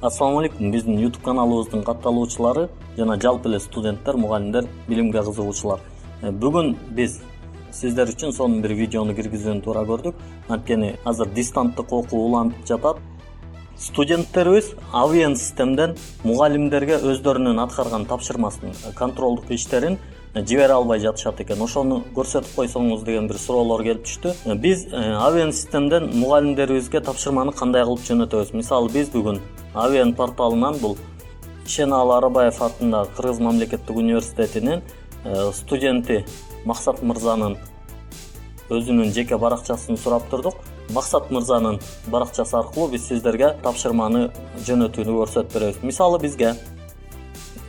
Assalamu alaikum. Биздин YouTube каналыбыздын катталуучулары жана жалпы эле студенттер, мугалимдер, билимге кызыгуучулар. Бүгүн биз сиздер үчүн сонун бир видеону киргизүүнү туура көрдүк. Анткени азыр дистанттык окуу уланып жатат. Студенттерибиз авиен системден мугалимдерге өздөрүнүн аткарган тапшырмасын, контролдук иштерин жибере албай жатышат экен. Ошону көрсөтүп койсоңуз деген бир суроолор келип түштү. Биз авиен системден мугалимдерибизге тапшырманы кандай кылып жөнөтөбүз? Мисалы, биз бүгүн авиен порталынан бул Шеналы Арабаев атындагы Кыргыз мамлекеттик университетинин студенти Максат мырзанын өзүнүн жеке баракчасын сурап турдук. Максат мырзанын баракчасы аркылуу биз сиздерге тапшырманы жөнөтүүнү көрсөтүп беребиз. Мисалы, бизге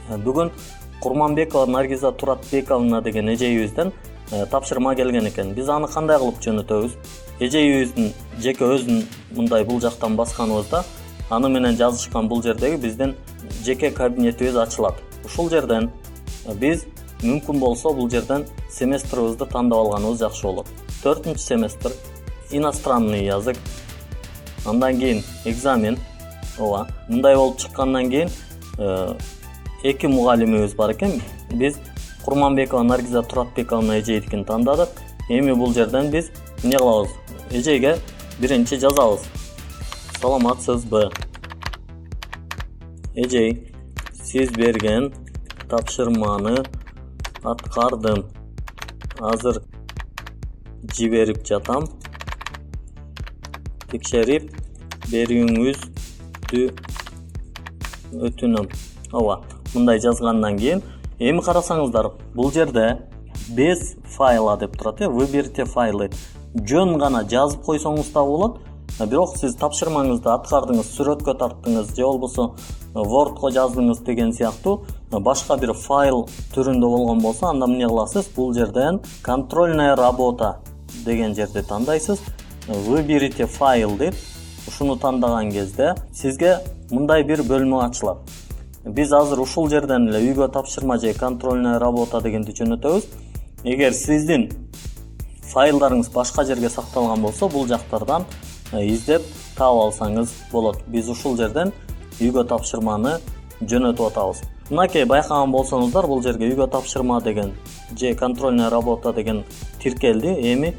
бүгүн Курманбекова Наргиза Туратбековна деген эжейибизден тапшырма келген экен. Биз аны кандай кылып жөнөтөбүз? Эжейибиздин жеке өзүн мындай бул жактан басканыбызда аны менен жазышкан бул жердеги биздин жеке кабинетибиз ачылат. Ушул жерден биз мүмкүн болсо бул жерден семестрибизди тандап алганыбыз жакшы болот. 4-чү семестр иностранный язык, андан кийин экзамен. Мындай болуп чыккандан кийин эки мугалимибиз бар экен. Биз Курманбекова Наргиза Туратбековна эжейдикин тандадык. Эми бул жерден биз эмне кылабыз? Эжейге биринчи жазабыз. Саламатсызбы? Эжей, сиз берген тапшырманы аткардым. Азыр жиберип жатам. Текшерип берүүңүздү өтүнөм. Мындай жазгандан кийин эми карасаңыздар, бул жерде без файла деп турат. Выберите файлы. Жөн гана жазып койсоңуз да болот. Бирок сиз тапшырмаңызды аткардыңыз, сүрөткө тарттыңыз, же болбосо Wordко жаздыңыз деген сыяктуу башка бир файл түрүндө болгон болсо, анда эмне кыласыз? Бул жерден контрольная работа деген жерди тандайсыз. Выберите файл деп ушуну тандаган кезде сизге мындай бир бөлмө ачылат. Биз азыр ушул жерден эле үйгө тапшырма же контрольная работа дегенди жөнөтөбүз. Эгер сиздин файлдарыңыз башка жерге сакталган болсо, бул жактардан издеп таап алсаңыз болот. Биз ушул жерден үйгө тапшырманы жөнөтүп атабыз. Мынакей байкаган болсоңуздар, бул жерге үйгө тапшырма деген же контрольная работа деген тиркелди. Эми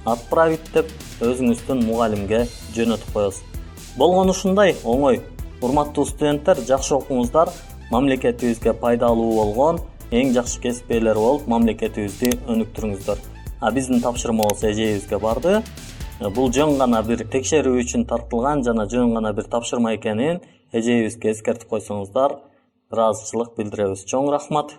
отправить деп өзүңүздүн мугалимге жөнөтүп коесуз. Болгону ушундай оңой. Урматтуу студенттер, жакшы окуңуздар. Мамлекетибизге пайдалуу болгон эң жакшы кесип ээлери болуп, мамлекетибизди өнүктүрүңүздөр. Биздин тапшырмабыз эжейибизге барды. Бул жөн гана бир текшерүү үчүн тартылган жана жөн гана бир тапшырма экенин эжейибизге эскертип койсоңуздар, ыраазычылык билдиребиз. Чоң рахмат.